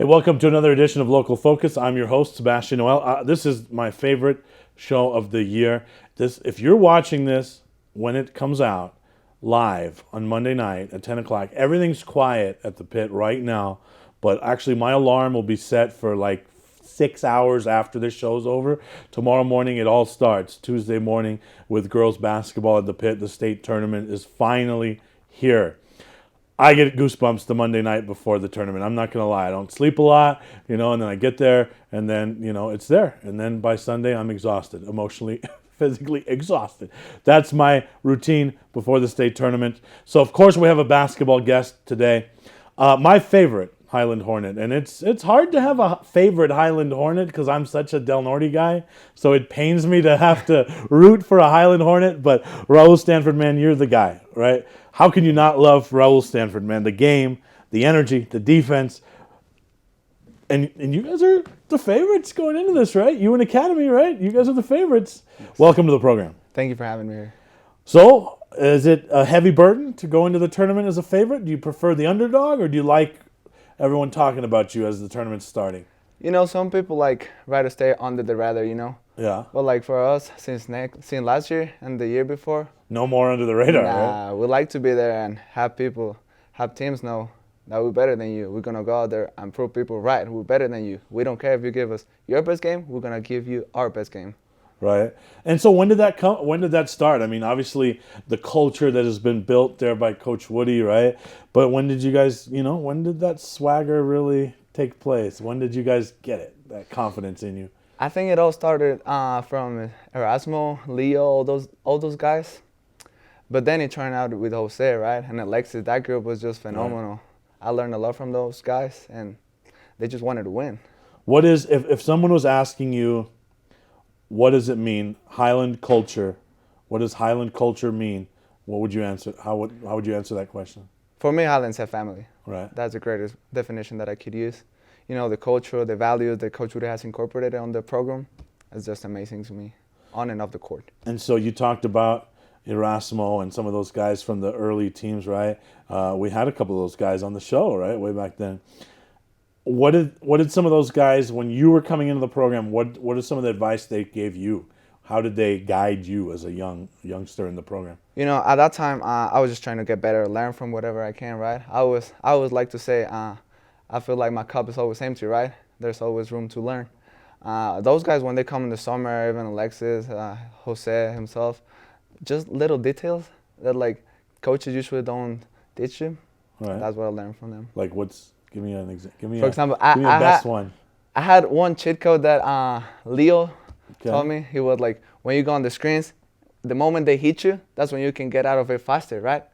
welcome to another edition of Local Focus. I'm your host, Sebastian Noel. This is my favorite show of the year. If you're watching this when it comes out live on Monday night at 10 o'clock, everything's quiet at the pit right now. But actually, my alarm will be set for like 6 hours after this show's over. Tomorrow morning, it all starts. Tuesday morning with girls basketball at the pit. The state tournament is finally here. I get goosebumps the Monday night before the tournament. I'm not going to lie. I don't sleep a lot, and then I get there, and then, it's there. And then by Sunday, I'm exhausted, emotionally, physically exhausted. That's my routine before the state tournament. So, of course, we have a basketball guest today. My favorite Highland Hornet. And it's hard to have a favorite Highland Hornet because I'm such a Del Norte guy. So it pains me to have to root for a Highland Hornet. But Raul Stanford, man, you're the guy, right? How can you not love Raul Stanford, man? The game, the energy, the defense. And you guys are the favorites going into this, right? You and Academy, right? You guys are the favorites. Yes. Welcome to the program. Thank you for having me here. So, is it a heavy burden to go into the tournament as a favorite? Do you prefer the underdog, or do you like everyone talking about you as the tournament's starting? Some people rather stay under the radar, Yeah. But for us, since last year and the year before, no more under the radar, right? We like to be there and have teams know that we're better than you. We're going to go out there and prove people right. We're better than you. We don't care if you give us your best game. We're going to give you our best game. Right. And so when did that come? When did that start? I mean, obviously the culture that has been built there by Coach Woody, right? But when did you guys, when did that swagger really take place? When did you guys get it, that confidence in you? I think it all started from Erasmo, Leo, all those guys. But then it turned out with Jose, right? And Alexis, that group was just phenomenal. Right. I learned a lot from those guys, and they just wanted to win. What is, if someone was asking you, what does it mean, Highland culture? What does Highland culture mean? What would you answer? How would you answer that question? For me, Highlands have family. Right. That's the greatest definition that I could use. The culture, the values that Coach Woody has incorporated on the program is just amazing to me, on and off the court. And so you talked about Erasmo and some of those guys from the early teams, right? We had a couple of those guys on the show, right, way back then. What did some of those guys, when you were coming into the program, what is some of the advice they gave you? How did they guide you as a youngster in the program? At that time, I was just trying to get better, learn from whatever I can, right? I always like to say, I feel like my cup is always empty, right? There's always room to learn. Those guys, when they come in the summer, even Alexis, Jose himself, just little details that coaches usually don't teach you. Right. That's what I learned from them. Give me an example. For example, give me a best one. I had one cheat code that Leo told me. He was like, when you go on the screens, the moment they hit you, that's when you can get out of it faster, right?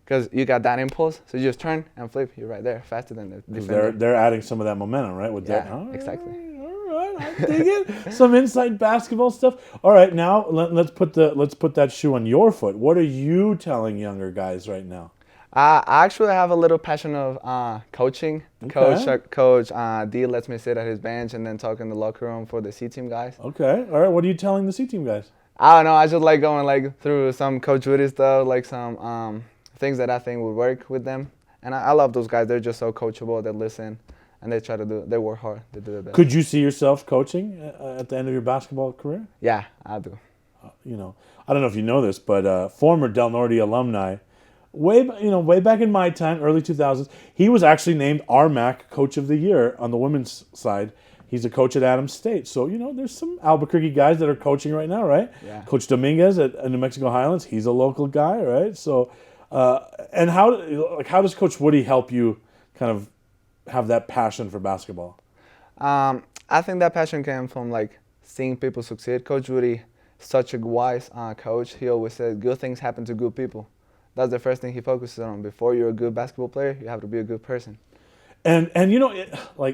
Because you got that impulse, so you just turn and flip. You're right there, faster than the defender. They're adding some of that momentum, right? With that. Exactly. All right, I dig it. Some inside basketball stuff. All right, now let's put that shoe on your foot. What are you telling younger guys right now? I actually have a little passion of coaching. Okay. Coach D lets me sit at his bench and then talk in the locker room for the C team guys. Okay. All right. What are you telling the C team guys? I don't know. I just like going through some Coach Woody stuff, some things that I think would work with them. And I love those guys. They're just so coachable. They listen and they work hard. They do their best. Could you see yourself coaching at the end of your basketball career? Yeah, I do. I don't know if you know this, but former Del Norte alumni. Way back in my time, early 2000s, he was actually named RMAC Coach of the Year on the women's side. He's a coach at Adams State. So, there's some Albuquerque guys that are coaching right now, right? Yeah. Coach Dominguez at New Mexico Highlands, he's a local guy, right? So, and how does Coach Woody help you kind of have that passion for basketball? I think that passion came from seeing people succeed. Coach Woody, such a wise coach. He always said good things happen to good people. That's the first thing he focuses on. Before you're a good basketball player, you have to be a good person. And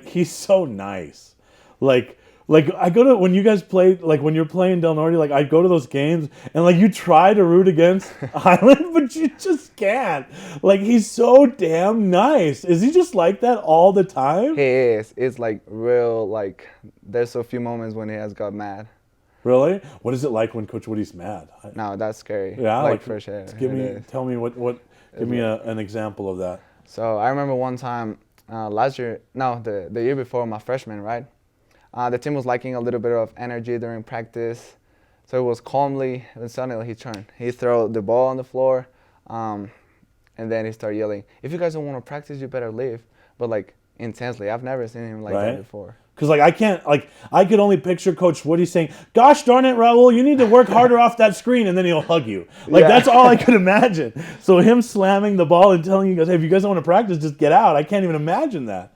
he's so nice. I go to, when you guys play, when you're playing Del Norte, I go to those games and you try to root against Highland, but you just can't. He's so damn nice. Is he just like that all the time? He is. It's real, there's so few moments when he has got mad. Really? What is it like when Coach Woody's mad? No, that's scary. Yeah, for sure. Tell me an example of that. So I remember one time last year, no, the year before my freshman, right? The team was lacking a little bit of energy during practice, so it was calmly, and suddenly he turned. He threw the ball on the floor, and then he started yelling, "If you guys don't want to practice, you better leave." But like intensely, I've never seen him like that before. Because like I could only picture Coach Woody saying, "Gosh darn it, Raul, you need to work harder off that screen," and then he'll hug you. Like that's all I could imagine. So him slamming the ball and telling you guys, "Hey, if you guys don't want to practice, just get out." I can't even imagine that.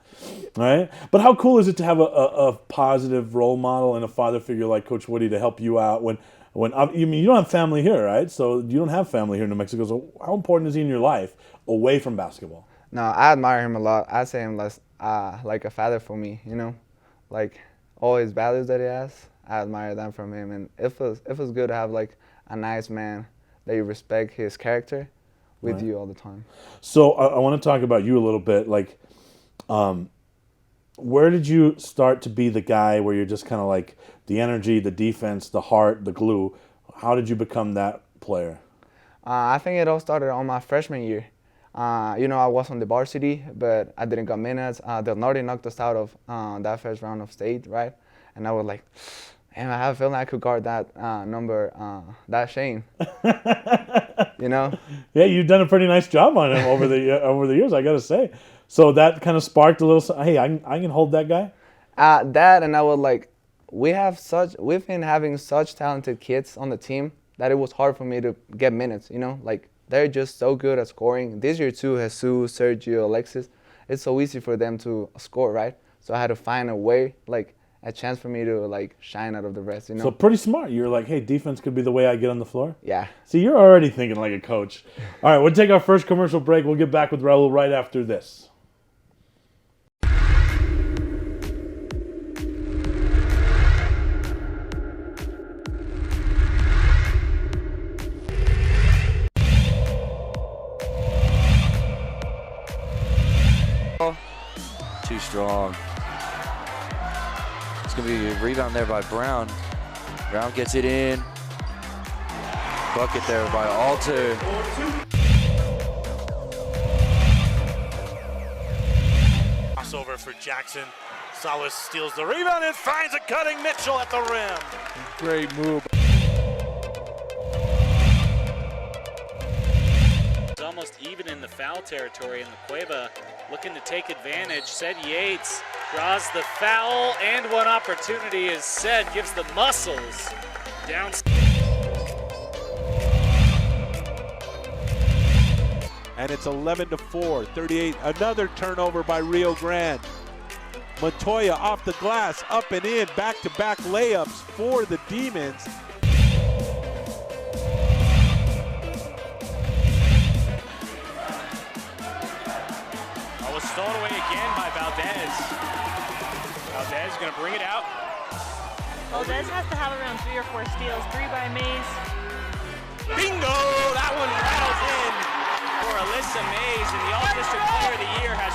Right? But how cool is it to have a positive role model and a father figure like Coach Woody to help you out when you mean you don't have family here, right? So you don't have family here in New Mexico. So how important is he in your life away from basketball? No, I admire him a lot. I say him like a father for me, you know, like all his values that he has. I admire them from him, and it feels good to have like a nice man that you respect his character with you all the time. So I want to talk about you a little bit, like. Where did you start to be the guy where you're just kind of like the energy, the defense, the heart, the glue? How did you become that player? I think it all started on my freshman year. You know, I was on the varsity, but I didn't get minutes. Del Norte knocked us out of that first round of state, right? And I was like, man, I have a feeling I could guard that that Shane. You know? Yeah, you've done a pretty nice job on him over the years, I gotta say. So that kind of sparked a little. Hey, I can hold that guy. That, and I was like, we've been having such talented kids on the team that it was hard for me to get minutes. You know, like they're just so good at scoring. This year too, Jesus, Sergio, Alexis, it's so easy for them to score, right? So I had to find a way, like a chance for me to like shine out of the rest. You know. So pretty smart. You're like, hey, defense could be the way I get on the floor. Yeah. See, you're already thinking like a coach. All right, we'll take our first commercial break. We'll get back with Raul right after this. Too strong. It's going to be a rebound there by Brown. Brown gets it in. Bucket there by Alter. Crossover for Jackson. Salas steals the rebound and finds a cutting Mitchell at the rim. Great move. It's almost even in the foul territory, and the Cueva looking to take advantage. Said Yates draws the foul, and one opportunity is said, gives the muscles down. And it's 11-4, 38. Another turnover by Rio Grande. Montoya off the glass, up and in, back-to-back layups for the Demons. Stolen away again by Valdez. Valdez going to bring it out. Valdez has to have around 3 or 4 steals. 3 by Mays. Bingo! That one rattles in for Alyssa Mays, and the All-District Player of the Year has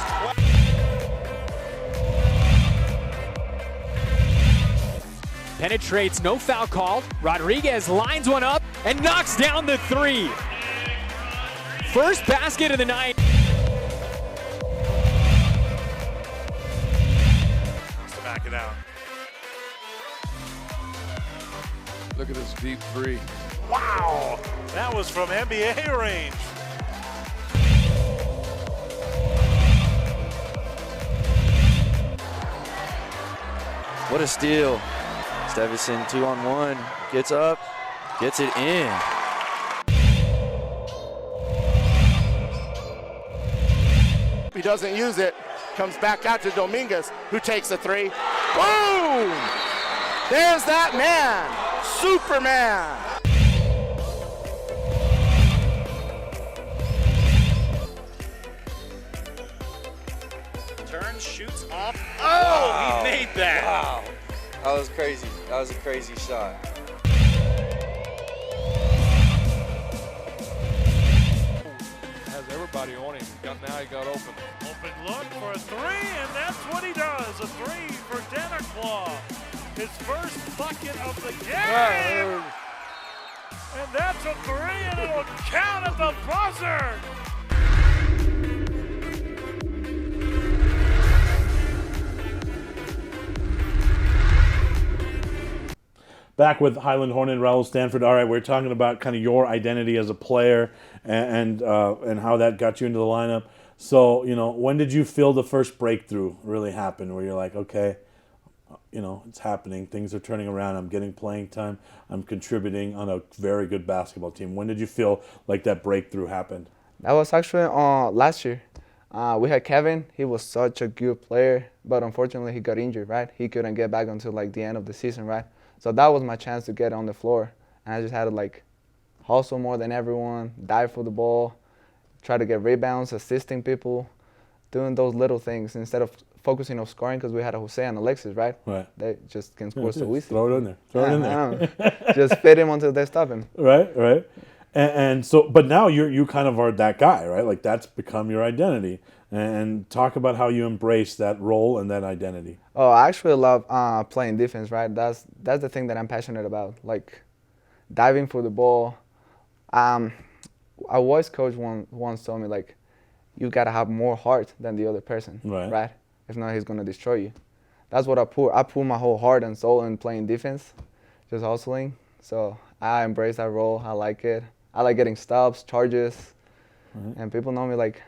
12. Penetrates, no foul called. Rodriguez lines one up and knocks down the 3. First basket of the night. Back it out. Look at this deep 3. Wow! That was from NBA range. What a steal. Stevenson 2-on-1, gets up, gets it in. He doesn't use it. Comes back out to Dominguez, who takes a 3. Boom! There's that man, Superman. Turns, shoots off. Oh, wow. He made that. Wow. That was crazy. That was a crazy shot. Has everybody on him. Now he got open. Open look for a 3, and that's what he does. A 3 for Denaclaw. His first bucket of the game. And that's a 3, and it'll count at the buzzer. back with Highland Hornet, Raul, Stanford. All right, we're talking about kind of your identity as a player and how that got you into the lineup. So, when did you feel the first breakthrough really happen where you're like, okay, it's happening. Things are turning around. I'm getting playing time. I'm contributing on a very good basketball team. When did you feel like that breakthrough happened? That was actually last year. We had Kevin. He was such a good player, but unfortunately he got injured, right? He couldn't get back until like the end of the season, right? So that was my chance to get on the floor. And I just had to like hustle more than everyone, dive for the ball, try to get rebounds, assisting people, doing those little things instead of focusing on scoring because we had a Jose and Alexis, right? Right. They just can score so easy. Throw it in there. Throw it in there. Just fit him until they stop him. Right. And so, but now you kind of are that guy, right? Like that's become your identity. And talk about how you embrace that role and that identity. Oh, I actually love playing defense, right? That's the thing that I'm passionate about, like diving for the ball. Our voice coach once told me, like, you got to have more heart than the other person, right? If not, he's going to destroy you. That's what I put my whole heart and soul in playing defense, just hustling. So I embrace that role. I like it. I like getting stops, charges, and people know me like,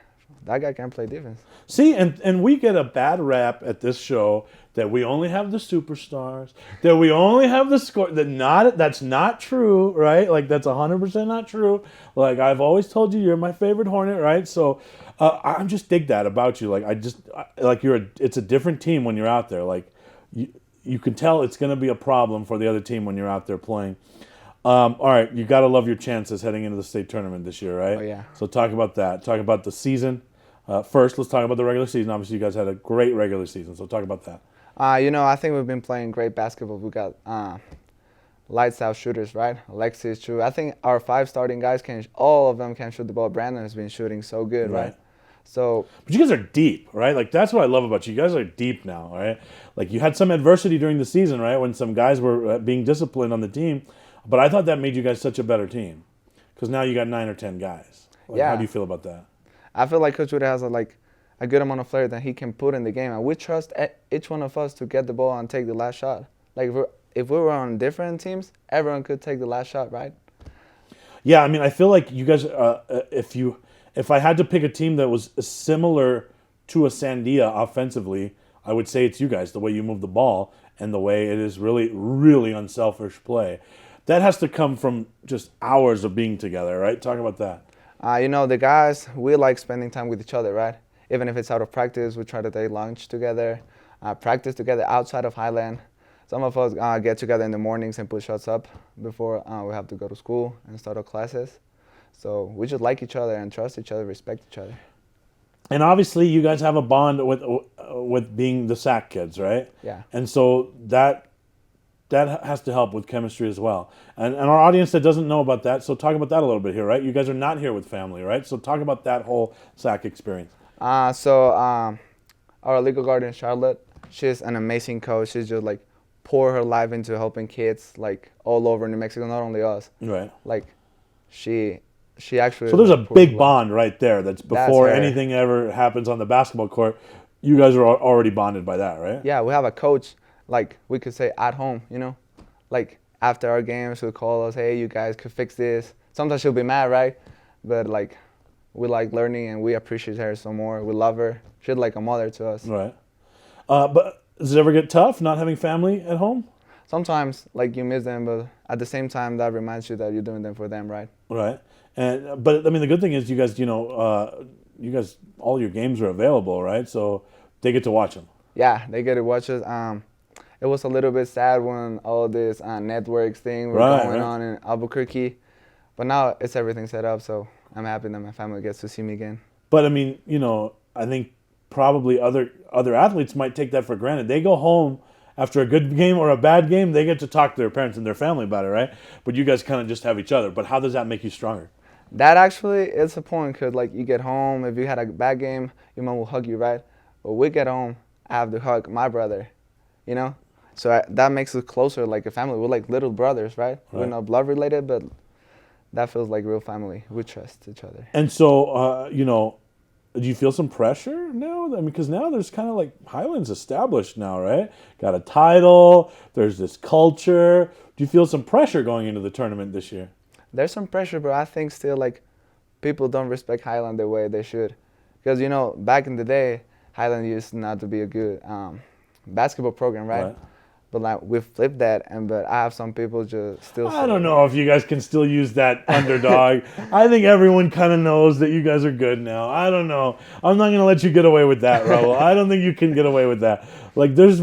that guy can't play defense. See, and we get a bad rap at this show that we only have the superstars, that we only have the score. That's not true, right? Like that's 100% not true. Like I've always told you, you're my favorite Hornet, right? So I just dig that about you. Like it's a different team when you're out there. Like you can tell it's going to be a problem for the other team when you're out there playing. All right, you got to love your chances heading into the state tournament this year, right? Oh, yeah. So talk about that. Talk about the season. First, let's talk about the regular season. Obviously, you guys had a great regular season, so talk about that. I think we've been playing great basketball. We got lights out shooters, right? Alexis, True. I think our 5 starting guys all of them can shoot the ball. Brandon has been shooting so good, right? So, but you guys are deep, right? Like that's what I love about you. You guys are deep now, right? Like you had some adversity during the season, right? When some guys were being disciplined on the team. But I thought that made you guys such a better team because now you got 9 or 10 guys. Yeah. How do you feel about that? I feel like Coach Wood has a good amount of flair that he can put in the game, and we trust each one of us to get the ball and take the last shot. Like if we were on different teams, everyone could take the last shot, right? Yeah, I mean, I feel like you guys. If I had to pick a team that was similar to a Sandia offensively, I would say it's you guys. The way you move the ball and the way it is really, really unselfish play. That has to come from just hours of being together, right? Talk about that. The guys, we like spending time with each other, right? Even if it's out of practice, we try to take lunch together, practice together outside of Highland. Some of us get together in the mornings and put shots up before we have to go to school and start our classes. So we just like each other and trust each other, respect each other. And obviously, you guys have a bond with being the SAC kids, right? Yeah. And so that has to help with chemistry as well. And our audience that doesn't know about that, so talk about that a little bit here, right? You guys are not here with family, right? So talk about that whole SAC experience. Our legal guardian, Charlotte, she's an amazing coach. She's just like pour her life into helping kids like all over New Mexico, not only us. Right. Like she actually. So there's a big bond right there. That's before anything ever happens on the basketball court. You guys are already bonded by that, right? Yeah, we have a coach. Like we could say at home, like after our games, she'll call us, hey, you guys could fix this. Sometimes she'll be mad, right? But like, we like learning and we appreciate her so more. We love her. She's like a mother to us. Right. But does it ever get tough not having family at home? Sometimes, like you miss them, but at the same time, that reminds you that you're doing them for them, right? Right. But I mean, the good thing is you guys, all your games are available, right? So they get to watch them. Yeah, they get to watch us. It was a little bit sad when all this networks thing were going on in Albuquerque, but now it's everything set up, so I'm happy that my family gets to see me again. But I mean, I think probably other athletes might take that for granted. They go home after a good game or a bad game, they get to talk to their parents and their family about it, right? But you guys kind of just have each other. But how does that make you stronger? That actually is a point because, like, you get home, if you had a bad game, your mom will hug you, right? But we get home, I have to hug my brother, So that makes us closer like a family. We're like little brothers, right? We're not blood related, but that feels like real family. We trust each other. And so, Do you feel some pressure now? I mean, because now there's kind of like Highland's established now, right? Got a title. There's this culture. Do you feel some pressure going into the tournament this year? There's some pressure, but I think still like people don't respect Highland the way they should. Because, you know, back in the day, Highland used not to be a good basketball program, right? But like we flipped that, but I have some people just still. I don't know if you guys can still use that underdog. I think everyone kind of knows that you guys are good now. I don't know. I'm not gonna let you get away with that, Raul. I don't think you can get away with that. Like, there's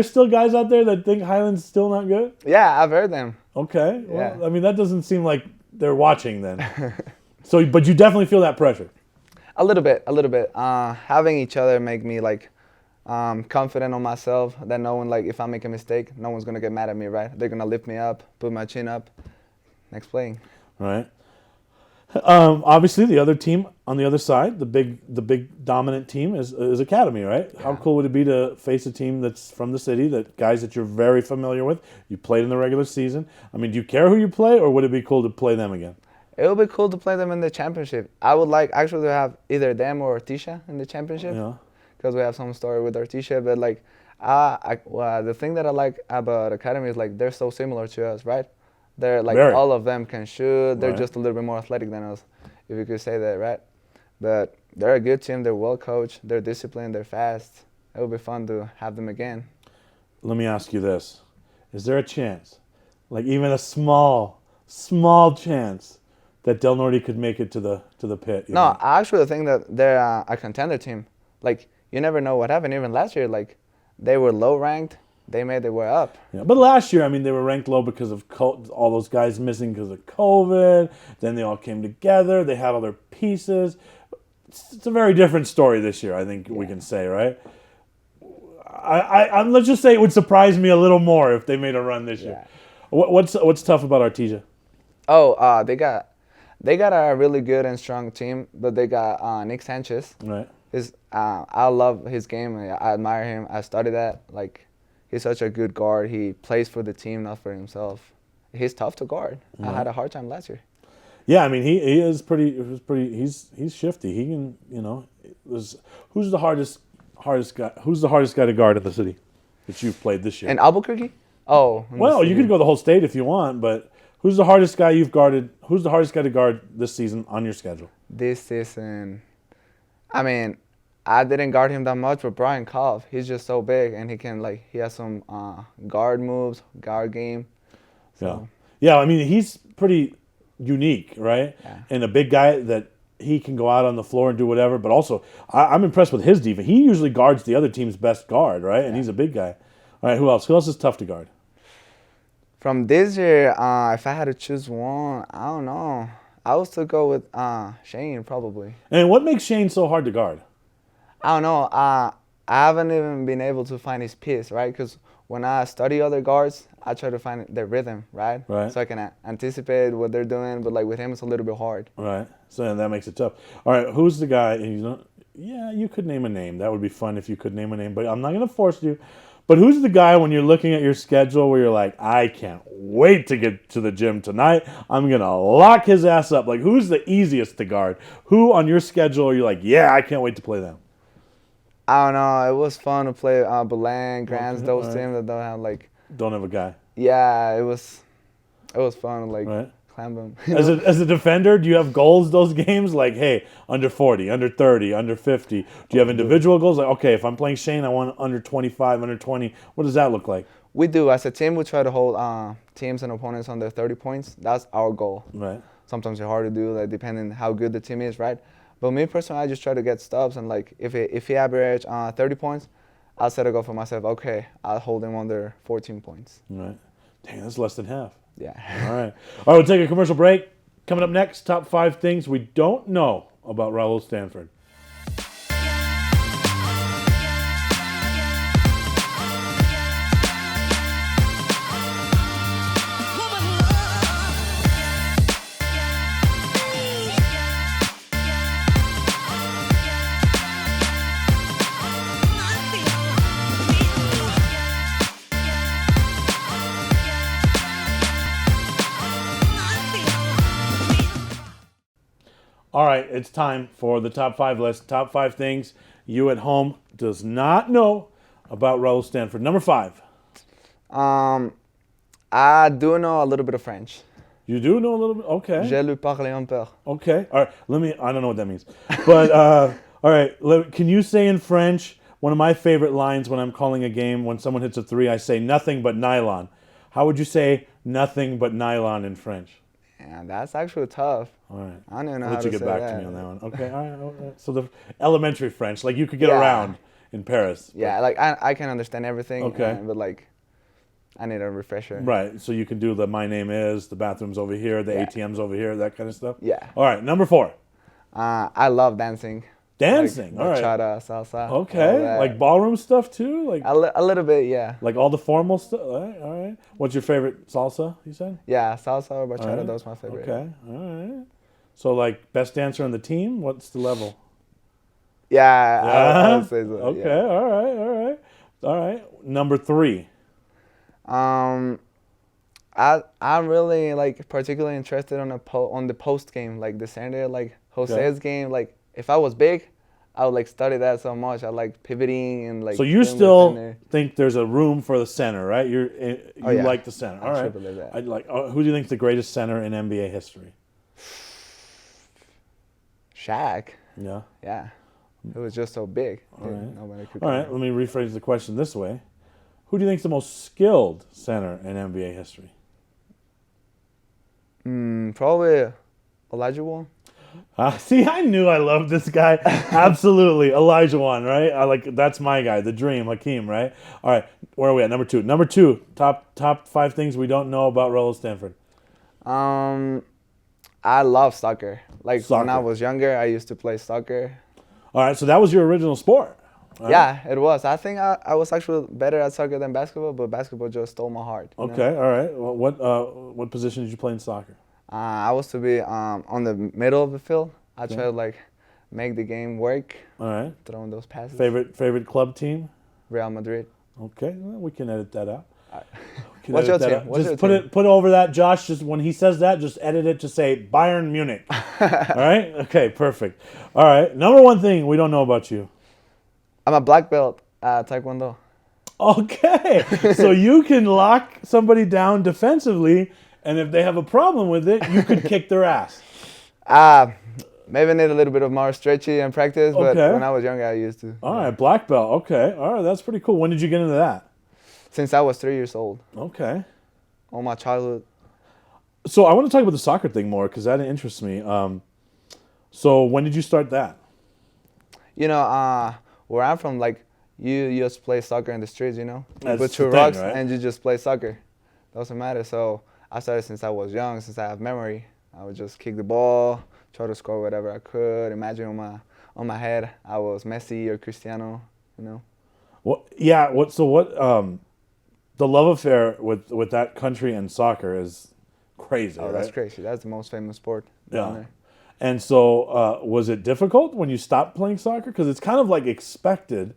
still guys out there that think Highland's still not good. Yeah, I've heard them. Okay. Yeah. Well, I mean, that doesn't seem like they're watching then. So, but you definitely feel that pressure. A little bit. Having each other make me like. Confident on myself that no one, like, if I make a mistake, no one's gonna get mad at me, right? They're gonna lift me up, put my chin up. Next playing. Right. Obviously, the other team on the other side, the big dominant team is Academy, right? Yeah. How cool would it be to face a team that's from the city, that guys that you're very familiar with? You played in the regular season. I mean, do you care who you play, or would it be cool to play them again? It would be cool to play them in the championship. I would like actually to have either them or Tisha in the championship. Yeah. Because we have some story with Artesia, but like, the thing that I like about Academy is like they're so similar to us, right? They're like all of them can shoot. They're just a little bit more athletic than us, if you could say that, right? But they're a good team. They're well coached. They're disciplined. They're fast. It would be fun to have them again. Let me ask you this: is there a chance, like even a small chance, that Del Norte could make it to the pit? No, I actually think that they're a contender team. Like. You never know what happened. Even last year, like, they were low ranked. They made their way up. Yeah, but last year, I mean, they were ranked low because of all those guys missing because of COVID. Then they all came together. They had all their pieces. It's a very different story this year, I think we can say, right? Let's just say it would surprise me a little more if they made a run this year. What's tough about Artesia? Oh, they got a really good and strong team, but they got Nick Sanchez. Right. I love his game. I admire him. I study that. Like, he's such a good guard. He plays for the team, not for himself. He's tough to guard. I had a hard time last year. Yeah, I mean, he is pretty. He's shifty. He can, you know. Who's the hardest guy? Who's the hardest guy to guard in the city that you've played this year? In Albuquerque? Oh. Well, you could go the whole state if you want, but who's the hardest guy you've guarded? Who's the hardest guy to guard this season on your schedule? This season, I mean, I didn't guard him that much, but Brian Koff, he's just so big, and he has some guard moves, guard game. So. Yeah. I mean, he's pretty unique, right? Yeah. And a big guy that he can go out on the floor and do whatever, but also I'm impressed with his defense. He usually guards the other team's best guard, right? And he's a big guy. All right, who else? Who else is tough to guard? From this year, if I had to choose one, I don't know. I would still go with Shane, probably. And what makes Shane so hard to guard? I don't know. I haven't even been able to find his piece, right? Because when I study other guards, I try to find their rhythm, right? So I can anticipate what they're doing, but like with him, it's a little bit hard. Right. So that makes it tough. All right, who's the guy? You could name a name. That would be fun if you could name a name, but I'm not going to force you. But who's the guy when you're looking at your schedule where you're like, I can't wait to get to the gym tonight. I'm going to lock his ass up. Like, who's the easiest to guard? Who on your schedule are you like, yeah, I can't wait to play them? I don't know. It was fun to play Belen, Grants, those teams that don't have a guy. Yeah, it was fun to climb them. As a defender, do you have goals those games? Like, hey, under 40, under 30, under 50. Do you have individual goals? Like, okay, if I'm playing Shane, I want under 25, under 20. What does that look like? We do. As a team, we try to hold teams and opponents under 30 points. That's our goal. Right. Sometimes it's hard to do, like, depending how good the team is, right? But me personally, I just try to get stops, and like if he average 30 points, I'll set a goal for myself. Okay, I'll hold him under 14 points. Right. Dang, that's less than half. Yeah. All right. All right, we'll take a commercial break. Coming up next, top 5 things we don't know about Raul Stanford. All right, it's time for the top 5 list. Top 5 things you at home does not know about Raul Stanford. Number 5. I do know a little bit of French. You do know a little bit? Okay. Je lui parle un peu. Okay. All right. I don't know what that means. But, all right. Can you say in French, one of my favorite lines when I'm calling a game, when someone hits a 3, I say nothing but nylon. How would you say nothing but nylon in French? Yeah, that's actually tough. All right. I don't even know I'll how let to you get say back that. to me on that one. Okay. All right. So the elementary French, like you could get Yeah. around in Paris. Yeah, like I can understand everything. Okay. But like, I need a refresher. Right. So you can do the my name is, the bathroom's over here, the Yeah. ATM's over here, that kind of stuff? Yeah. All right. Number 4. I love dancing. Dancing. Like all right. bachata, salsa. all Okay. that. Like ballroom stuff too? Like a little bit, yeah. like all the formal stuff? All right. What's your favorite salsa, you said? Yeah, salsa or bachata, All right. those my favorite. Okay. All right. So like best dancer on the team, what's the level? Yeah, I would say so. Okay. Yeah. All right. Number 3. I'm really like particularly interested on the post game, like the center, like Jose's game. Like if I was big, I would like study that so much. I like pivoting and like. So you doing the still center. think there's a room for the center, right? You yeah. like the center. All I right. should believe that. I'd like. Who do you think is the greatest center in NBA history? Shaq. Yeah. Yeah. It was just so big. All right. Nobody could All right. Let me rephrase the question this way: who do you think is the most skilled center in NBA history? Probably Elijah. See, I knew I loved this guy. Absolutely. Elijah Wan, right? That's my guy, the dream, Hakeem, right? All right, where are we at? Number 2. Number 2, top 5 things we don't know about Raul Stanford. I love soccer. Like when I Soccer. was younger, I used to play soccer. All right, so that was your original sport. All right. Yeah, it was. I think I was actually better at soccer than basketball, but basketball just stole my heart. you know? Okay, all right. Well, what position did you play in soccer? I was to be on the middle of the field. I try to like make the game work, All right. throwing those passes. Favorite club team? Real Madrid. Okay, well, we can edit that out. What's your team? What's Just your team? put over that, Josh. Just when he says that, just edit it to say Bayern Munich. All right. Okay. Perfect. All right. Number 1 thing we don't know about you. I'm a black belt at Taekwondo. Okay. So you can lock somebody down defensively, and if they have a problem with it, you could kick their ass. Maybe need a little bit of more stretchy and practice, but Okay. when I was younger, I used to. All right. Black belt. Okay. All right. That's pretty cool. When did you get into that? Since I was 3 years old, Okay. all my childhood. So I want to talk about the soccer thing more because that interests me. So when did you start that? You know, where I'm from, like you just play soccer in the streets. You know, you That's put the 2 thing, rocks right? and you just play soccer. Doesn't matter. So I started since I was young. Since I have memory, I would just kick the ball, try to score whatever I could. Imagine on my head, I was Messi or Cristiano. You know. Well, yeah. The love affair with that country and soccer is crazy. Oh, right? that's crazy. That's the most famous sport down Yeah. there. And so, was it difficult when you stopped playing soccer? Because it's kind of like expected,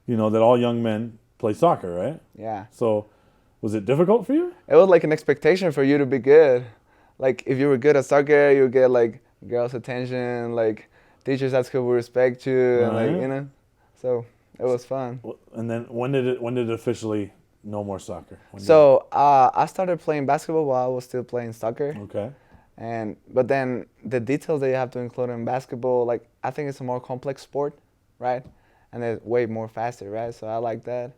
that all young men play soccer, right? Yeah. So, was it difficult for you? It was like an expectation for you to be good. Like if you were good at soccer, you would get like girls' attention, like teachers at school would respect you, and like So it was fun. And then when did it officially no more soccer? So I started playing basketball while I was still playing soccer. Okay. But then the details that you have to include in basketball, like I think it's a more complex sport, right? And it's way more faster, right? So I like that.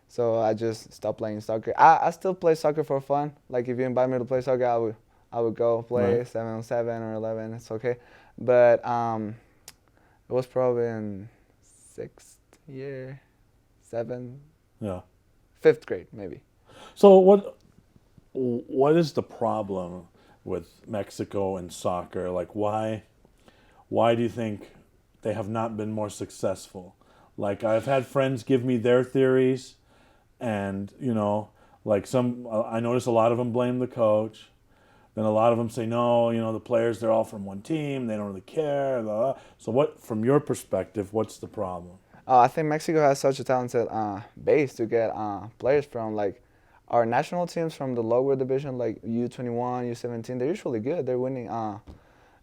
So I just stopped playing soccer. I still play soccer for fun. Like if you invite me to play soccer, I would go play 7-on-7 or 11. It's okay. But it was probably in 6th year, 7th, Yeah. 5th grade maybe. So what is the problem with Mexico and soccer? Like why do you think they have not been more successful? Like I've had friends give me their theories, and like I notice a lot of them blame the coach. Then a lot of them say no, the players, they're all from one team, they don't really care. Blah, blah. So from your perspective, what's the problem? I think Mexico has such a talented base to get players from. Like our national teams from the lower division, like U21, U17, they're usually good. They're winning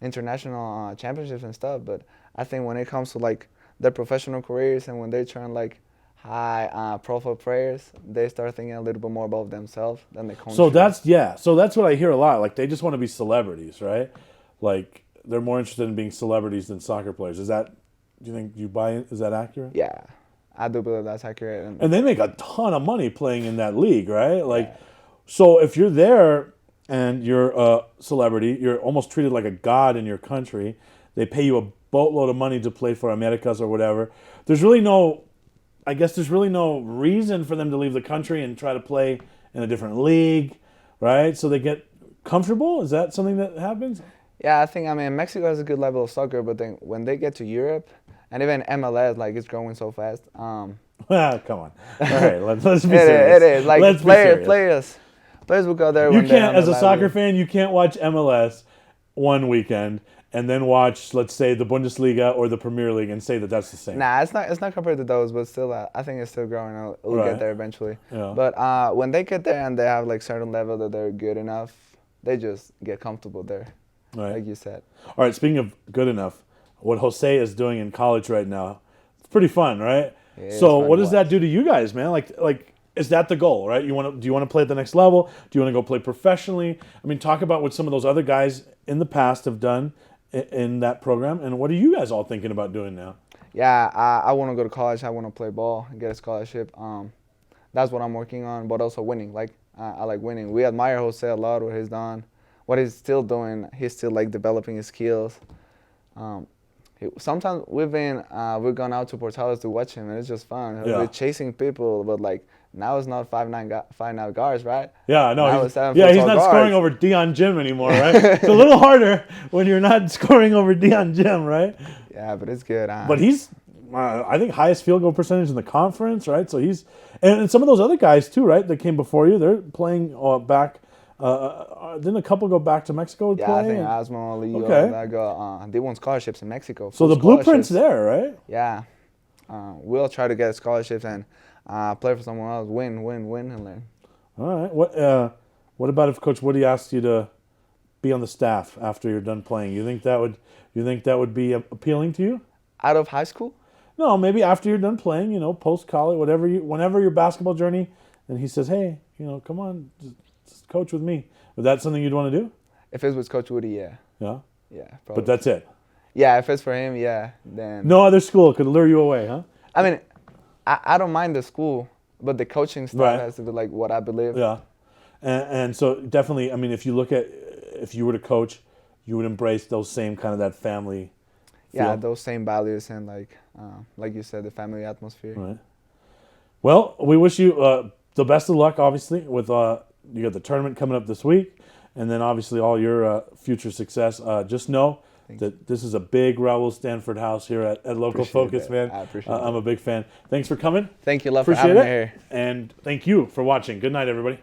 international championships and stuff. But I think when it comes to like their professional careers and when they turn like high profile players, they start thinking a little bit more about themselves than the country. So that's what I hear a lot. Like they just want to be celebrities, right? Like they're more interested in being celebrities than soccer players. Do you think you buy in? Is that accurate? Yeah, I do believe that's accurate. And they make a ton of money playing in that league, right? Like, so if you're there and you're a celebrity, you're almost treated like a god in your country. They pay you a boatload of money to play for Americas or whatever. There's really no reason for them to leave the country and try to play in a different league, right? So they get comfortable? Is that something that happens? Yeah, I think, Mexico has a good level of soccer, but then when they get to Europe, and even MLS, like, it's growing so fast. Come on. All right, let's be serious. It is. Like, players will go there. You can't, as a soccer fan, you can't watch MLS one weekend and then watch, let's say, the Bundesliga or the Premier League and say that that's the same. Nah, it's not compared to those, but still, I think it's still growing. We'll get there eventually. Yeah. But when they get there and they have like certain level that they're good enough, they just get comfortable there, like you said. All right, speaking of good enough, what Jose is doing in college right now, it's pretty fun, right? Yeah, so what does that do to you guys, man? Like, is that the goal, right? Do you want to play at the next level? Do you want to go play professionally? I mean, talk about what some of those other guys in the past have done in that program, and what are you guys all thinking about doing now? Yeah, I want to go to college. I want to play ball and get a scholarship. That's what I'm working on, but also winning. Like, I like winning. We admire Jose a lot, what he's done, what he's still doing. He's still like developing his skills. Sometimes we've gone out to Portales to watch him, and it's just fun. Yeah. We're chasing people, but like now it's not 5'9" guards, right? Yeah, no. He's not guards. Scoring over Dion Jim anymore, right? It's a little harder when you're not scoring over Dion Jim, right? Yeah, but it's good. But he's, I think, highest field goal percentage in the conference, right? So he's, and some of those other guys too, right? That came before you, they're playing back. Didn't a couple go back to Mexico to play? I think Asmo, Leo, they won scholarships in Mexico. So the blueprint's there, right? Yeah. We'll try to get scholarships and play for someone else, win, and learn. All right. What about if Coach Woody asked you to be on the staff after you're done playing? You think that would be appealing to you? Out of high school? No, maybe after you're done playing, post college, whenever your basketball journey, and he says, hey, come on, just coach with me. Is that something you'd want to do? If it's with Coach Woody, yeah. Yeah? Yeah, probably. But that's it? Yeah, if it's for him, yeah. Then no other school could lure you away, huh? I mean, I don't mind the school, but the coaching style has to be like what I believe. Yeah. And so definitely, I mean, if you were to coach, you would embrace those same kind of that family feel. Yeah, those same values and like you said, the family atmosphere. Right. Well, we wish you the best of luck, obviously, with you got the tournament coming up this week, and then obviously all your future success. Just know that this is a big Raul Stanford house here at Local Focus, man. I appreciate it. I'm a big fan. Thanks for coming. Thank you, love, for having me here. And thank you for watching. Good night, everybody.